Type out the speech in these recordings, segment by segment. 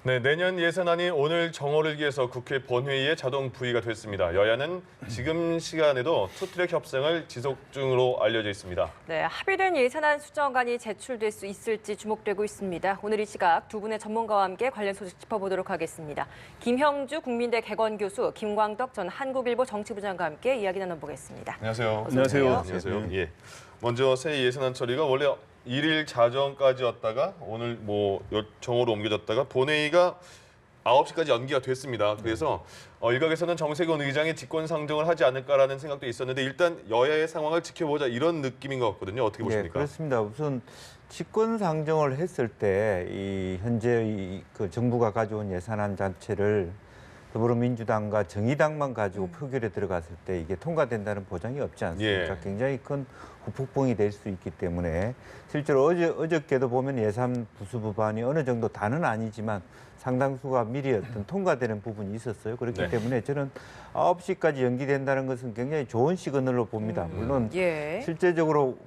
네, 내년 예산안이 오늘 정오를 기해서 국회 본회의에 자동 부의가 됐습니다. 여야는 지금 시간에도 투트랙 협상을 지속 중으로 알려져 있습니다. 네, 합의된 예산안 수정안이 제출될 수 있을지 주목되고 있습니다. 오늘 이 시각 두 분의 전문가와 함께 관련 소식 짚어보도록 하겠습니다. 김형주 국민대 개건교수, 김광덕 전 한국일보 정치부장과 함께 이야기 나눠보겠습니다. 안녕하세요. 안녕하세요. 안녕하세요. 예. 먼저 새 예산안 처리가 원래 1일 자정까지였다가 오늘 정오로 옮겨졌다가 본회의가 9시까지 연기가 됐습니다. 그래서 일각에서는 정세균 의장이 직권상정을 하지 않을까라는 생각도 있었는데 일단 여야의 상황을 지켜보자 이런 느낌인 것 같거든요. 어떻게 보십니까? 네, 그렇습니다. 우선 직권상정을 했을 때 이 현재 그 정부가 가져온 예산안 자체를 더불어민주당과 정의당만 가지고 표결에 들어갔을 때 이게 통과된다는 보장이 없지 않습니까? 예. 굉장히 큰 후폭풍이 될 수 있기 때문에 실제로 어저께도 보면 예산 부수부반이 어느 정도 다는 아니지만 상당수가 미리 통과되는 부분이 있었어요. 그렇기 네. 때문에 저는 9시까지 연기된다는 것은 굉장히 좋은 시그널로 봅니다. 물론 예. 실제적으로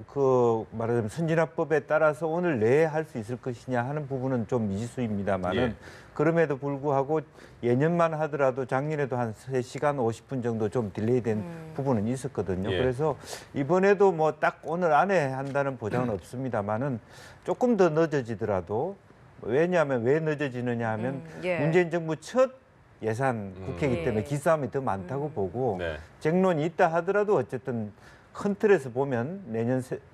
말하자면 선진화법에 따라서 오늘 내에 할 수 있을 것이냐 하는 부분은 좀 미지수입니다만은 예. 그럼에도 불구하고 예년만 하더라도 작년에도 한 3시간 50분 정도 좀 딜레이된 부분은 있었거든요. 예. 그래서 이번에도 뭐 딱 오늘 안에 한다는 보장은 없습니다만은 조금 더 늦어지더라도 왜냐하면 왜 늦어지느냐 하면 예. 문재인 정부 첫 예산 국회이기 때문에 예. 기싸움이 더 많다고 보고 네. 쟁론이 있다 하더라도 어쨌든 큰 틀에서 보면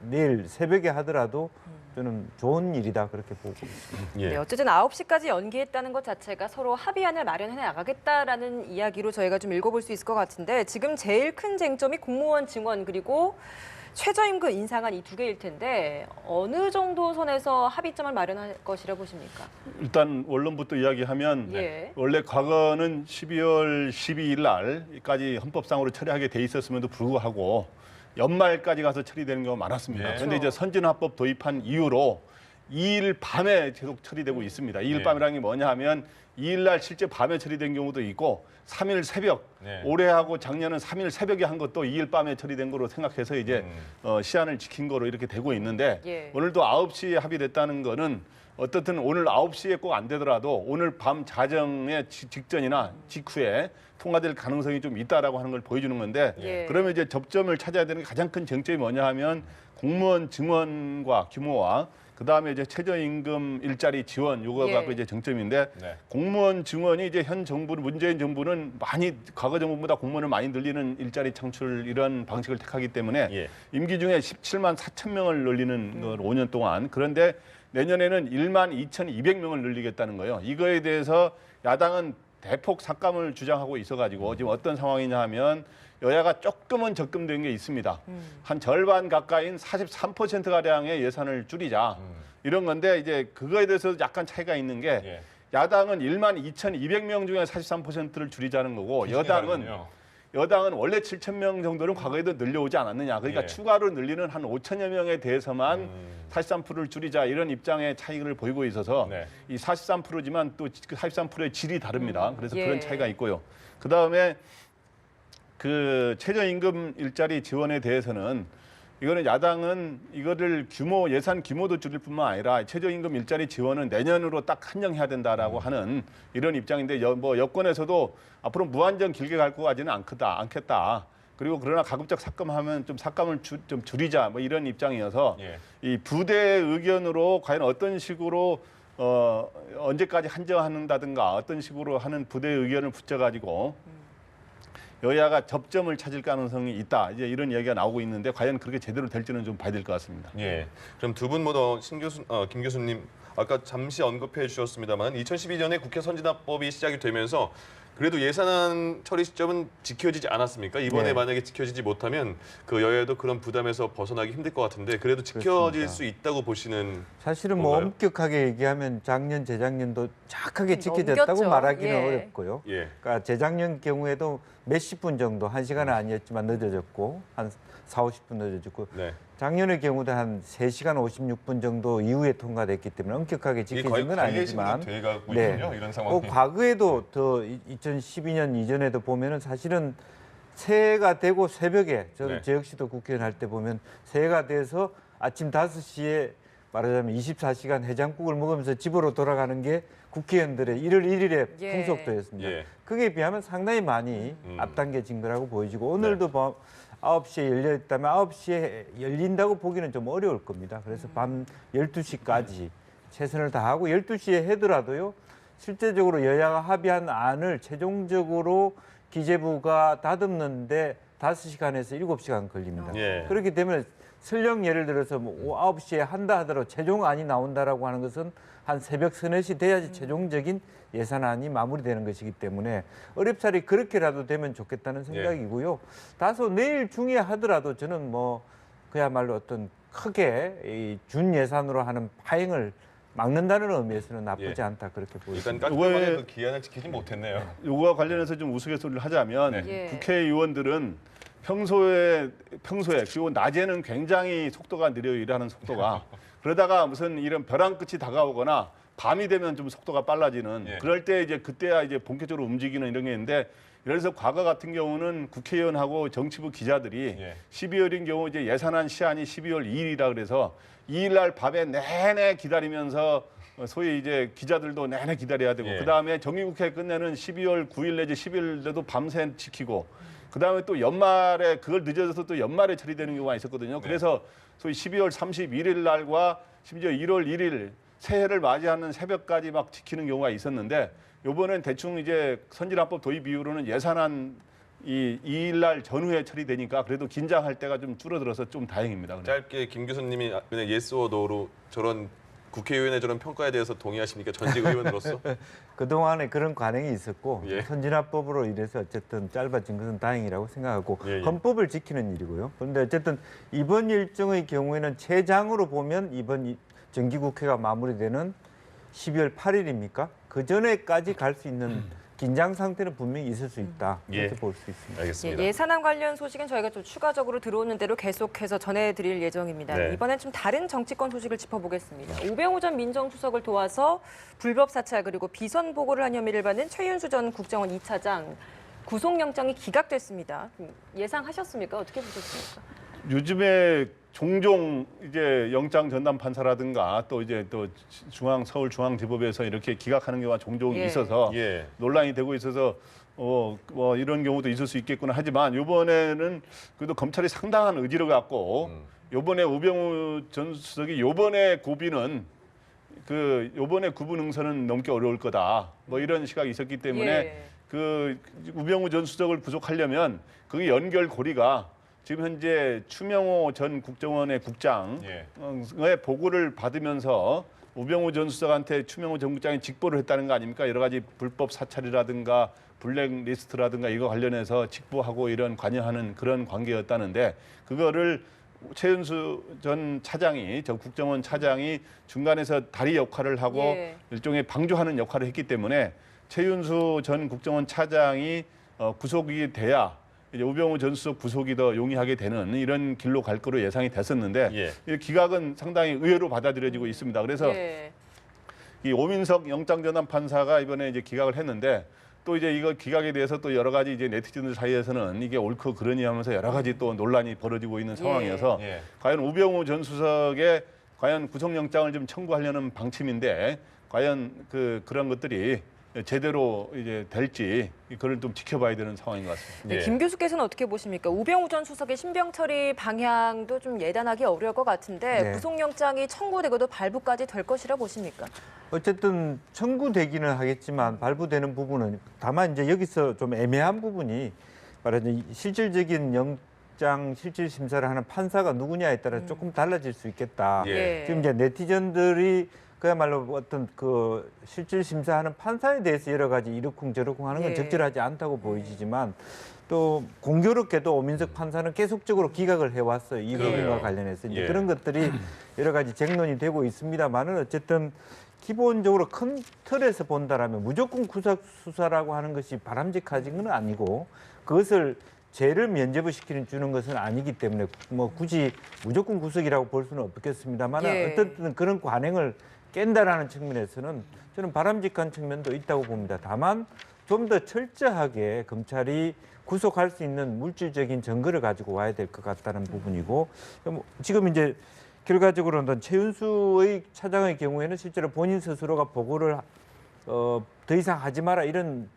내일 새벽에 하더라도 저는 좋은 일이다 그렇게 보고 있습니다. 예. 네, 어쨌든 9시까지 연기했다는 것 자체가 서로 합의안을 마련해 나가겠다라는 이야기로 저희가 좀 읽어볼 수 있을 것 같은데 지금 제일 큰 쟁점이 공무원 증원 그리고 최저임금 인상안 이 두 개일 텐데 어느 정도 선에서 합의점을 마련할 것이라 보십니까? 일단 원론부터 이야기하면 예. 원래 과거는 12월 12일 날까지 헌법상으로 처리하게 돼 있었음에도 불구하고 연말까지 가서 처리되는 경우가 많았습니다. 네. 그런데 이제 선진화법 도입한 이후로 2일 밤에 계속 처리되고 있습니다. 2일 네. 밤이라는 게 뭐냐 하면 2일 날 실제 밤에 처리된 경우도 있고 3일 새벽, 네. 올해하고 작년은 3일 새벽에 한 것도 2일 밤에 처리된 거로 생각해서 이제 시한을 지킨 거로 이렇게 되고 있는데 예. 오늘도 9시에 합의됐다는 거는 어떻든 오늘 9시에 꼭 안 되더라도 오늘 밤 자정의 직전이나 직후에 통과될 가능성이 좀 있다라고 하는 걸 보여주는 건데 예. 그러면 이제 접점을 찾아야 되는 게 가장 큰 쟁점이 뭐냐 하면 공무원 증원과 규모와 그다음에 이제 최저임금 일자리 지원 요거 예. 갖고 이제 정점인데 네. 공무원 증원이 이제 현 정부 문재인 정부는 많이 과거 정부보다 공무원을 많이 늘리는 일자리 창출 이런 방식을 택하기 때문에 예. 임기 중에 17만 4천 명을 늘리는 걸 5년 동안 그런데 내년에는 1만 2,200명을 늘리겠다는 거예요. 이거에 대해서 야당은 대폭 삭감을 주장하고 있어가지고 지금 어떤 상황이냐 하면 여야가 조금은 접근된 게 있습니다. 한 절반 가까이인 43%가량의 예산을 줄이자 이런 건데 이제 그거에 대해서 약간 차이가 있는 게 예. 야당은 1만 2,200명 중에 43%를 줄이자는 거고 다르군요. 여당은 원래 7,000명 정도는 과거에도 늘려오지 않았느냐. 그러니까 예. 추가로 늘리는 한 5천여 명에 대해서만 43%를 줄이자 이런 입장의 차이를 보이고 있어서 네. 이 43%지만 또 그 43%의 질이 다릅니다. 그래서 예. 그런 차이가 있고요. 그다음에 그 최저임금 일자리 지원에 대해서는 이거는 야당은 이거를 예산 규모도 줄일 뿐만 아니라 최저임금 일자리 지원은 내년으로 딱 한정해야 된다라고 하는 이런 입장인데 여권에서도 앞으로 무한정 길게 갈 거까지는 않겠다. 그리고 그러나 가급적 삭감하면 좀 삭감을 좀 줄이자 뭐 이런 입장이어서 예. 이 부대 의견으로 과연 어떤 식으로 언제까지 한정한다든가 어떤 식으로 하는 부대 의견을 붙여가지고 여야가 접점을 찾을 가능성이 있다. 이제 이런 이야기가 나오고 있는데 과연 그렇게 제대로 될지는 좀 봐야 될 것 같습니다. 예. 그럼 두 분 모두 김 교수님 아까 잠시 언급해 주셨습니다만 2012년에 국회 선진화법이 시작이 되면서 그래도 예산안 처리 시점은 지켜지지 않았습니까? 이번에 네. 만약에 지켜지지 못하면 그 여야도 그런 부담에서 벗어나기 힘들 것 같은데 그래도 지켜질 그렇습니다. 수 있다고 보시는 사실은 뭐 뭔가요? 엄격하게 얘기하면 작년, 재작년도 정확하게 지켜졌다고 넘겼죠. 말하기는 예. 어렵고요. 예. 그러니까 재작년 경우에도 몇십 분 정도, 1시간은 아니었지만 늦어졌고 한 4, 50분 늦어졌고 네. 작년의 경우도 한 3시간 56분 정도 이후에 통과됐기 때문에 엄격하게 이게 지켜진 건 아니지만 돼가고 네. 있군요. 이런 상황이. 과거에도 더 2012년 이전에도 보면은 사실은 새해가 되고 새벽에 네. 저 역시도 국회의원 할 때 보면 새해가 돼서 아침 5시에 말하자면 24시간 해장국을 먹으면서 집으로 돌아가는 게 국회의원들의 1월 1일의 예. 풍속도였습니다. 예. 그게 비하면 상당히 많이 앞당겨진 거라고 보여지고 오늘도 9시에 열려 있다면 9시에 열린다고 보기는 좀 어려울 겁니다. 그래서 밤 12시까지 최선을 다하고 12시에 하더라도요. 실제적으로 여야가 합의한 안을 최종적으로 기재부가 다듬는데 5시간에서 7시간 걸립니다. 예. 그렇기 때문에 설령 예를 들어서 뭐 9시에 한다 하더라도 최종안이 나온다라고 하는 것은 한 새벽 3, 4시 돼야지 최종적인 예산안이 마무리되는 것이기 때문에 어렵사리 그렇게라도 되면 좋겠다는 생각이고요. 다소 내일 중에 하더라도 저는 뭐 그야말로 어떤 크게 이 준예산으로 하는 파행을 막는다는 의미에서는 나쁘지 않다 그렇게 보입니다. 일단 깔끔하게 그 기한을 지키지 못했네요. 요거와 관련해서 좀 우스갯소리를 하자면 네. 국회의원들은 평소에 그리고 낮에는 굉장히 속도가 느려요. 일하는 속도가. 그러다가 무슨 이런 벼랑 끝이 다가오거나 밤이 되면 좀 속도가 빨라지는 예. 그럴 때 이제 그때야 이제 본격적으로 움직이는 이런 게 있는데 그래서 과거 같은 경우는 국회의원하고 정치부 기자들이 예. 12월인 경우 이제 예산안 시한이 12월 2일이라 그래서 2일 날 밤에 내내 기다리면서 소위 이제 기자들도 내내 기다려야 되고 예. 그다음에 정기국회 끝내는 12월 9일 내지 10일에도 밤새 지키고 그다음에 또 연말에 그걸 늦어져서 또 연말에 처리되는 경우가 있었거든요. 그래서 소위 12월 31일 날과 심지어 1월 1일 새해를 맞이하는 새벽까지 막 지키는 경우가 있었는데 이번엔 대충 이제 선진화법 도입 이후로는 예산안 이 2일 날 전후에 처리되니까 그래도 긴장할 때가 좀 줄어들어서 좀 다행입니다. 그냥. 짧게 김 교수님이 그냥 yes or no로 저런 국회의원의 저런 평가에 대해서 동의하십니까? 전직 의원으로서? 그동안에 그런 관행이 있었고 예. 선진화법으로 인해서 어쨌든 짧아진 것은 다행이라고 생각하고 예, 예. 헌법을 지키는 일이고요. 그런데 어쨌든 이번 일정의 경우에는 최장으로 보면 이번 정기국회가 마무리되는 12월 8일입니까? 그 전에까지 갈 수 있는 긴장 상태는 분명히 있을 수 있다. 이렇게 예. 볼 수 있습니다. 알겠습니다. 예산안 관련 소식은 저희가 좀 추가적으로 들어오는 대로 계속해서 전해드릴 예정입니다. 네. 이번엔 좀 다른 정치권 소식을 짚어보겠습니다. 우병우 전 민정수석을 도와서 불법 사찰 그리고 비선 보고를 한 혐의를 받는 최윤수 전 국정원 2차장 구속영장이 기각됐습니다. 예상하셨습니까? 어떻게 보셨습니까? 요즘에 종종 이제 영장 전담 판사라든가 또 이제 또 서울 중앙지법에서 이렇게 기각하는 경우가 종종 예. 있어서 예. 논란이 되고 있어서 뭐 이런 경우도 있을 수 있겠구나 하지만 이번에는 그래도 검찰이 상당한 의지를 갖고 이번에 우병우 전 수석이 이번에 고비는 요번에 구분 응선은 넘기 어려울 거다. 뭐 이런 시각이 있었기 때문에 예. 그 우병우 전 수석을 구속하려면 그게 연결고리가 지금 현재 추명호 전 국정원의 국장의 보고를 받으면서 우병우 전 수석한테 추명호 전 국장이 직보를 했다는 거 아닙니까? 여러 가지 불법 사찰이라든가 블랙리스트라든가 이거 관련해서 직보하고 이런 관여하는 그런 관계였다는데 그거를 최윤수 전 국정원 차장이 중간에서 다리 역할을 하고 예. 일종의 방조하는 역할을 했기 때문에 최윤수 전 국정원 차장이 구속이 돼야 이제 우병우 전 수석 구속이 더 용이하게 되는 이런 길로 갈 거로 예상이 됐었는데 이 기각은 상당히 의외로 받아들여지고 있습니다. 그래서 예. 이 오민석 영장전담 판사가 이번에 이제 기각을 했는데 또 이제 이거 기각에 대해서 또 여러 가지 이제 네티즌들 사이에서는 이게 옳고 그러니 하면서 여러 가지 또 논란이 벌어지고 있는 상황이어서 예. 과연 우병우 전 수석의 과연 구속영장을 좀 청구하려는 방침인데 과연 그런 것들이 제대로 이제 될지 그걸 좀 지켜봐야 되는 상황인 것 같습니다. 네, 예. 김 교수께서는 어떻게 보십니까? 우병우 전 수석의 신병 처리 방향도 좀 예단하기 어려울 것 같은데 네. 구속영장이 청구되고도 발부까지 될 것이라 보십니까? 어쨌든 청구되기는 하겠지만 발부되는 부분은 다만 이제 여기서 좀 애매한 부분이 말하자면 실질적인 영장 실질 심사를 하는 판사가 누구냐에 따라 조금 달라질 수 있겠다. 예. 지금 이제 네티즌들이 그야말로 어떤 그 실질 심사하는 판사에 대해서 여러 가지 이러쿵저러쿵 하는 건 예. 적절하지 않다고 보이지만 또 공교롭게도 오민석 판사는 계속적으로 기각을 해왔어요. 이 부분과 그러게요. 관련해서 이제 예. 그런 것들이 여러 가지 쟁론이 되고 있습니다만은 어쨌든 기본적으로 큰 틀에서 본다라면 무조건 구속 수사라고 하는 것이 바람직하진 건 아니고 그것을 죄를 면죄부 주는 것은 아니기 때문에 뭐 굳이 무조건 구속이라고 볼 수는 없겠습니다만 예. 어쨌든 그런 관행을 깬다라는 측면에서는 저는 바람직한 측면도 있다고 봅니다. 다만 좀 더 철저하게 검찰이 구속할 수 있는 물질적인 증거를 가지고 와야 될 것 같다는 부분이고 지금 이제 결과적으로는 최윤수의 차장의 경우에는 실제로 본인 스스로가 보고를 더 이상 하지 마라 이런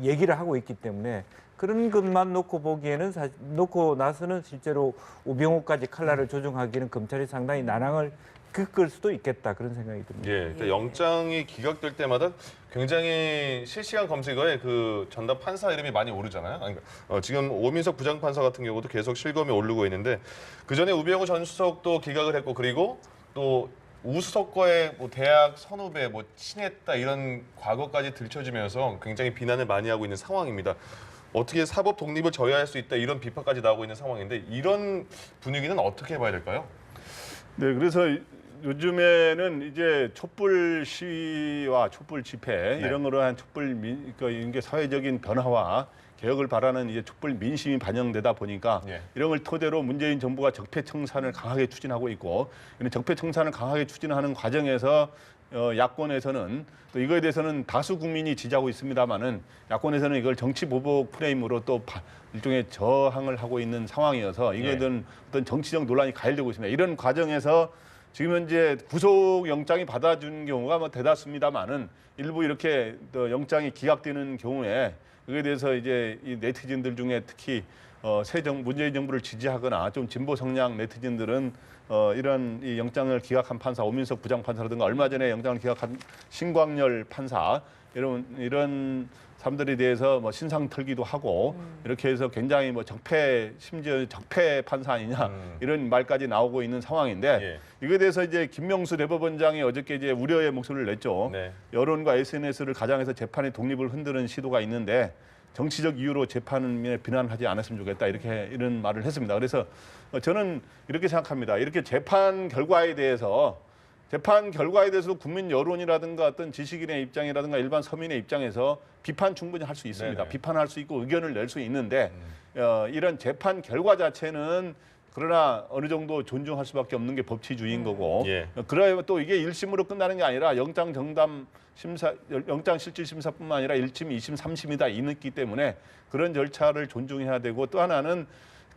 얘기를 하고 있기 때문에 그런 것만 놓고 보기에는 놓고 나서는 실제로 우병우까지 칼날을 조정하기는 검찰이 상당히 난항을 겪을 수도 있겠다 그런 생각이 듭니다. 예, 그러니까 영장이 기각될 때마다 굉장히 실시간 검색어에 그 전담 판사 이름이 많이 오르잖아요. 그러니까 지금 오민석 부장판사 같은 경우도 계속 실검에 오르고 있는데 그 전에 우병우 전 수석도 기각을 했고 그리고 또 우수석과의 뭐 대학 선후배 뭐 친했다 이런 과거까지 들춰지면서 굉장히 비난을 많이 하고 있는 상황입니다. 어떻게 사법 독립을 저해할 수 있다 이런 비판까지 나오고 있는 상황인데 이런 분위기는 어떻게 봐야 될까요? 네, 그래서 요즘에는 이제 촛불 시위와 촛불 집회 이런 거로 한 이런 게 사회적인 변화와 개혁을 바라는 이제 촛불 민심이 반영되다 보니까 이런 걸 토대로 문재인 정부가 적폐청산을 강하게 추진하고 있고 이런 적폐청산을 강하게 추진하는 과정에서 야권에서는 또 이거에 대해서는 다수 국민이 지지하고 있습니다만은 야권에서는 이걸 정치 보복 프레임으로 또 일종의 저항을 하고 있는 상황이어서 이거는 어떤 정치적 논란이 가열되고 있습니다. 이런 과정에서 지금 현재 구속 영장이 받아준 경우가 뭐 대다수입니다만은 일부 이렇게 또 영장이 기각되는 경우에 그에 대해서 이제 이 네티즌들 중에 특히 문재인 정부를 지지하거나 좀 진보 성향 네티즌들은 이런 이 영장을 기각한 판사 오민석 부장판사라든가 얼마 전에 영장을 기각한 신광열 판사 이런 사람들에 대해서 뭐 신상 털기도 하고 이렇게 해서 굉장히 뭐 심지어 적폐 판사 아니냐 이런 말까지 나오고 있는 상황인데 이거에 대해서 이제 김명수 대법원장이 어저께 이제 우려의 목소리를 냈죠. 여론과 SNS를 가장해서 재판의 독립을 흔드는 시도가 있는데 정치적 이유로 재판에 비난하지 않았으면 좋겠다 이런 말을 했습니다. 그래서 저는 이렇게 생각합니다. 이렇게 재판 결과에 대해서도 국민 여론이라든가 어떤 지식인의 입장이라든가 일반 서민의 입장에서 비판 충분히 할 수 있습니다. 비판할 수 있고 의견을 낼 수 있는데 이런 재판 결과 자체는 그러나 어느 정도 존중할 수밖에 없는 게 법치주의인 거고 그래야 또 이게 1심으로 끝나는 게 아니라 영장 실질 심사뿐만 아니라 1심, 2심, 3심이 다 있기 때문에 그런 절차를 존중해야 되고 또 하나는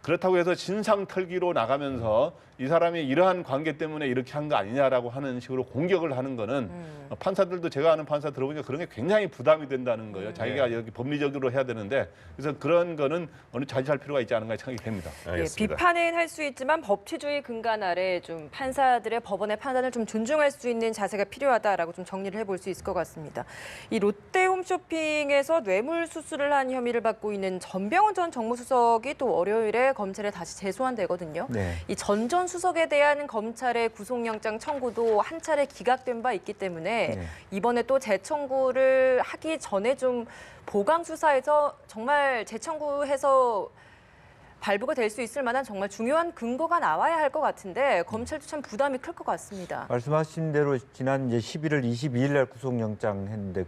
그렇다고 해서 신상 털기로 나가면서 이 사람이 이러한 관계 때문에 이렇게 한 거 아니냐라고 하는 식으로 공격을 하는 거는 판사들도 제가 아는 판사 들어보니까 그런 게 굉장히 부담이 된다는 거예요. 자기가 여기 법리적으로 해야 되는데 그래서 그런 거는 어느 자제할 필요가 있지 않은가 생각이 됩니다. 비판은 할 수 있지만 법치주의 근간 아래 좀 판사들의 법원의 판단을 좀 존중할 수 있는 자세가 필요하다라고 좀 정리를 해볼 수 있을 것 같습니다. 이 롯데홈쇼핑에서 뇌물수수를 한 혐의를 받고 있는 전병훈 전 정무수석이 또 월요일에 검찰에 다시 재소환되거든요. 이 전 수석에 대한 검찰의 구속영장 청구도 한 차례 기각된 바 있기 때문에 이번에 또 재청구를 하기 전에 좀 보강 수사에서 정말 재청구해서 발부가 될 수 있을 만한 정말 중요한 근거가 나와야 할 것 같은데 검찰도 참 부담이 클 것 같습니다. 말씀하신 대로 지난 이제 11월 22일 날 구속영장 했는데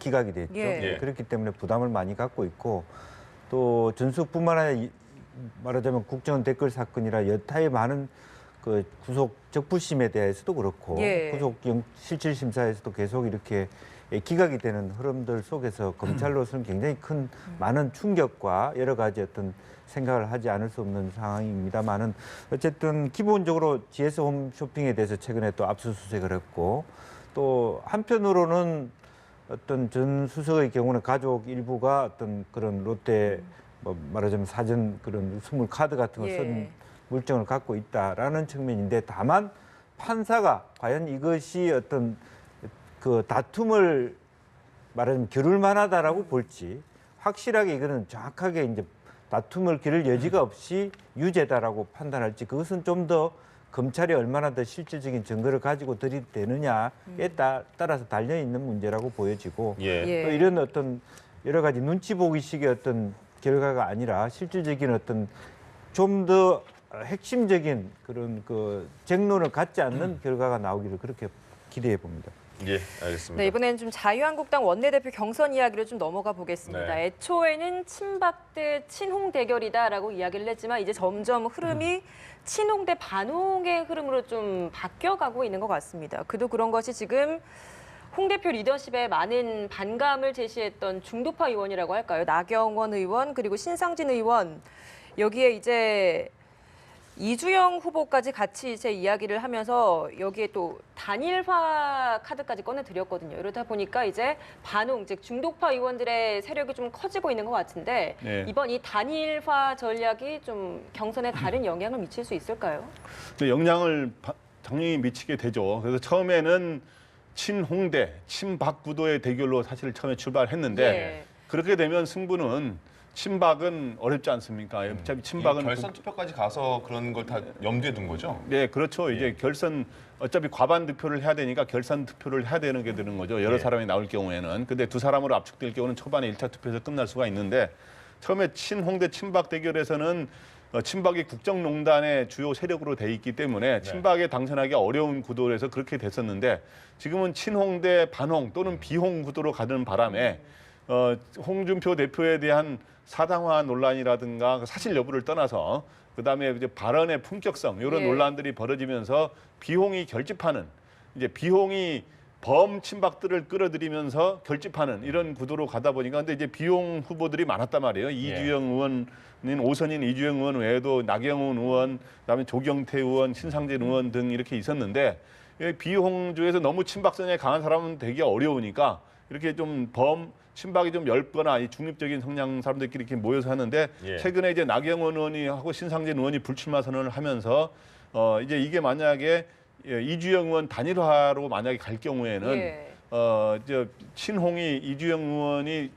기각이 됐죠. 그렇기 때문에 부담을 많이 갖고 있고 또 전수뿐만 아니라 말하자면 국정원 댓글 사건이라 여타의 많은 그 구속 적부심에 대해서도 그렇고 구속 실질 심사에서도 계속 이렇게 기각이 되는 흐름들 속에서 검찰로서는 굉장히 큰 많은 충격과 여러 가지 어떤 생각을 하지 않을 수 없는 상황입니다만은 어쨌든 기본적으로 GS 홈쇼핑에 대해서 최근에 또 압수수색을 했고 또 한편으로는 어떤 전 수석의 경우는 가족 일부가 어떤 그런 롯데 뭐 말하자면 사전 그런 선물 카드 같은 거 쓴 물증을 갖고 있다라는 측면인데 다만 판사가 과연 이것이 어떤 그 다툼을 말하자면 겨룰 만하다라고 볼지 확실하게 이거는 정확하게 이제 다툼을 기를 여지가 없이 유죄다라고 판단할지 그것은 좀 더 검찰이 얼마나 더 실질적인 증거를 가지고 들이대느냐에 따라서 달려 있는 문제라고 보여지고 또 이런 어떤 여러 가지 눈치 보기식의 어떤 결과가 아니라 실질적인 어떤 좀 더 핵심적인 그런 그 쟁론을 갖지 않는 결과가 나오기를 그렇게 기대해 봅니다. 알겠습니다. 네, 이번에는 좀 자유한국당 원내대표 경선 이야기를 좀 넘어가 보겠습니다. 애초에는 친박 대 친홍 대결이다라고 이야기를 했지만 이제 점점 흐름이 친홍 대 반홍의 흐름으로 좀 바뀌어가고 있는 것 같습니다. 그도 그런 것이 지금 홍 대표 리더십에 많은 반감을 제시했던 중도파 의원이라고 할까요? 나경원 의원 그리고 신상진 의원 여기에 이제 이주영 후보까지 같이 이제 이야기를 하면서 여기에 또 단일화 카드까지 꺼내드렸거든요. 이러다 보니까 이제 반ung, 즉 중도파 의원들의 세력이 좀 커지고 있는 것 같은데 네. 이번 이 단일화 전략이 좀 경선에 다른 영향을 미칠 수 있을까요? 영향을 당연히 미치게 되죠. 그래서 처음에는 친홍대, 친박 구도의 대결로 사실 처음에 출발했는데 예. 그렇게 되면 승부는 친박은 어렵지 않습니까? 어차피 친박은 결선 투표까지 가서 그런 걸 다 염두에 둔 거죠. 네, 그렇죠. 이제 결선 어차피 과반 득표를 해야 되니까 결선 투표를 해야 되는 게 되는 거죠. 여러 예. 사람이 나올 경우에는. 근데 두 사람으로 압축될 경우는 초반에 1차 투표에서 끝날 수가 있는데 처음에 친홍대 친박 대결에서는 친박이 국정농단의 주요 세력으로 돼 있기 때문에 친박에 당선하기 어려운 구도에서 그렇게 됐었는데 지금은 친홍대 반홍 또는 비홍 구도로 가는 바람에 홍준표 대표에 대한 사당화 논란이라든가 사실 여부를 떠나서 그다음에 이제 발언의 품격성 이런 예. 논란들이 벌어지면서 비홍이 결집하는 이제 비홍이 범친박들을 끌어들이면서 결집하는 이런 구도로 가다 보니까 근데 이제 비홍 후보들이 많았단 말이에요. 이주영 의원은 5선인 이주영 의원 외에도 나경원 의원, 그다음에 조경태 의원, 신상진 의원 등 이렇게 있었는데 비홍주에서 너무 친박성에 강한 사람은 되게 어려우니까 이렇게 좀 친박이 좀 넓거나 이 중립적인 성향 사람들끼리 이렇게 모여서 하는데 예. 최근에 이제 나경원 의원이 하고 신상진 의원이 불출마 선언을 하면서 이제 이게 만약에 이주영 의원 단일화로 만약에 갈 경우에는 예. 친홍이 이주영 의원이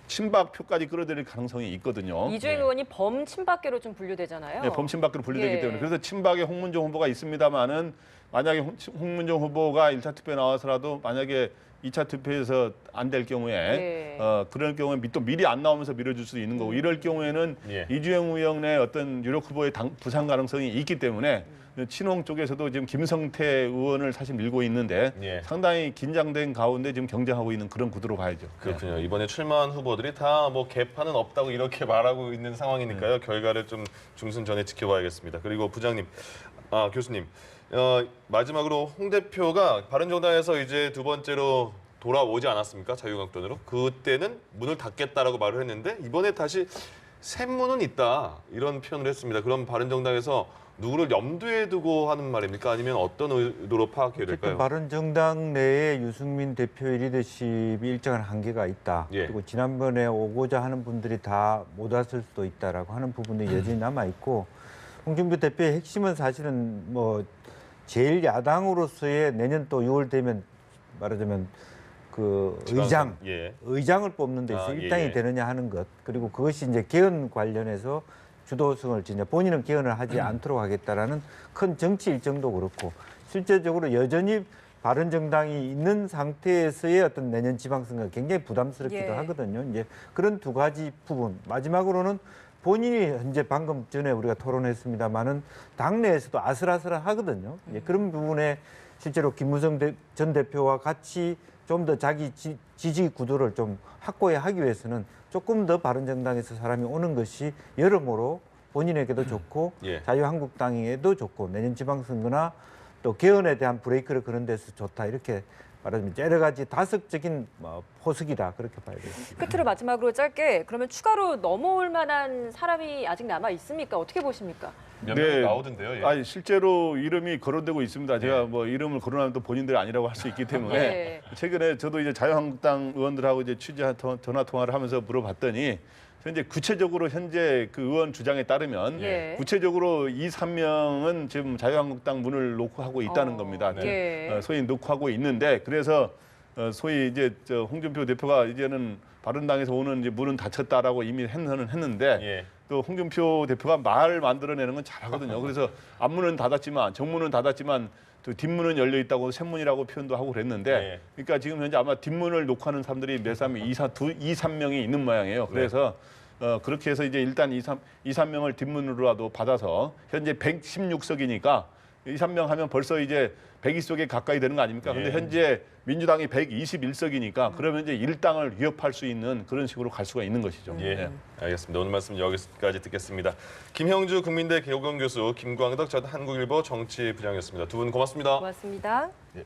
친박 표까지 끌어들일 가능성이 있거든요. 이주영 의원이 범친박계로 좀 분류되잖아요. 네, 범친박으로 분류되기 예. 때문에 그래서 친박에 홍문종 후보가 있습니다만은 만약에 홍문종 후보가 1차 투표에 나와서라도 만약에 2차 투표에서 안 될 경우에 예. 그럴 경우에 또 미리 안 나오면서 밀어줄 수 있는 거고 이럴 경우에는 예. 이주영 의원의 어떤 유력 후보의 부상 가능성이 있기 때문에 친홍 쪽에서도 지금 김성태 의원을 사실 밀고 있는데 예. 상당히 긴장된 가운데 지금 경쟁하고 있는 그런 구도로 봐야죠. 그렇군요. 이번에 출마한 후보들이 다 뭐 개파는 없다고 이렇게 말하고 있는 상황이니까요. 결과를 좀 중순 전에 지켜봐야겠습니다. 그리고 부장님, 교수님, 마지막으로 홍 대표가 바른정당에서 이제 두 번째로 돌아오지 않았습니까? 자유한국당으로. 그때는 문을 닫겠다라고 말을 했는데 이번에 다시 샘문은 있다 이런 표현을 했습니다. 그럼 바른정당에서 누구를 염두에 두고 하는 말입니까? 아니면 어떤 의도로 파악해야 될까요? 바른정당 내에 유승민 대표의 리더십이 일정한 한계가 있다. 예. 그리고 지난번에 오고자 하는 분들이 다 못 왔을 수도 있다라고 하는 부분이 여전히 남아 있고 홍준표 대표의 핵심은 사실은 뭐 제일 야당으로서의 내년 또 6월 되면 말하자면 그 의장을 뽑는 데 있어 일당이 되느냐 하는 것 그리고 그것이 이제 개헌 관련해서 주도성을 지냐 본인은 개헌을 하지 않도록 하겠다라는 큰 정치 일정도 그렇고 실제적으로 여전히 바른정당이 있는 상태에서의 어떤 내년 지방선거가 굉장히 부담스럽기도 예. 하거든요. 이제 그런 두 가지 부분 마지막으로는 본인이 현재 방금 전에 우리가 토론했습니다마는 당내에서도 아슬아슬하거든요. 그런 부분에 실제로 김무성 전 대표와 같이 좀 더 자기 지지 구도를 좀 확고하기 위해서는 조금 더 바른정당에서 사람이 오는 것이 여러모로 본인에게도 좋고 예. 자유한국당에도 좋고 내년 지방선거나 또 개헌에 대한 브레이크를 그런 데서 좋다 이렇게 말하자면 여러 가지 다석적인 포석이다 그렇게 봐야 되겠습니다. 끝으로 마지막으로 짧게 그러면 추가로 넘어올 만한 사람이 아직 남아 있습니까? 어떻게 보십니까? 몇 명 나오던데요. 예. 아니, 실제로 이름이 거론되고 있습니다. 제가 뭐 이름을 거론하면 또 본인들이 아니라고 할 수 있기 때문에 예. 최근에 저도 이제 자유한국당 의원들하고 이제 전화 통화를 하면서 물어봤더니 현재 구체적으로 현재 그 의원 주장에 따르면 예. 구체적으로 2, 3명은 지금 자유한국당 문을 놓고 하고 있다는 겁니다. 예. 소위 놓고 하고 있는데 그래서 소위 이제 홍준표 대표가 이제는 바른당에서 오는 이제 문은 닫혔다라고 이미 했는데 예. 또 홍준표 대표가 말 만들어내는 건 잘하거든요. 그래서 앞문은 닫았지만 정문은 닫았지만 또 뒷문은 열려 있다고 샘문이라고 표현도 하고 그랬는데 예. 그러니까 지금 현재 아마 뒷문을 놓고 하는 사람들이 몇 사람이 2, 3명이 있는 모양이에요. 그래서 그렇게 해서 이제 일단 2, 3명을 뒷문으로라도 받아서 현재 116석이니까 2, 3명 하면 벌써 이제 120석에 가까이 되는 거 아닙니까? 근데 현재 민주당이 121석이니까 그러면 이제 일당을 위협할 수 있는 그런 식으로 갈 수가 있는 것이죠. 예, 알겠습니다. 오늘 말씀 여기까지 듣겠습니다. 김형주 국민대 개공교수, 김광덕 전 한국일보 정치부장이었습니다. 두 분 고맙습니다. 고맙습니다. 예.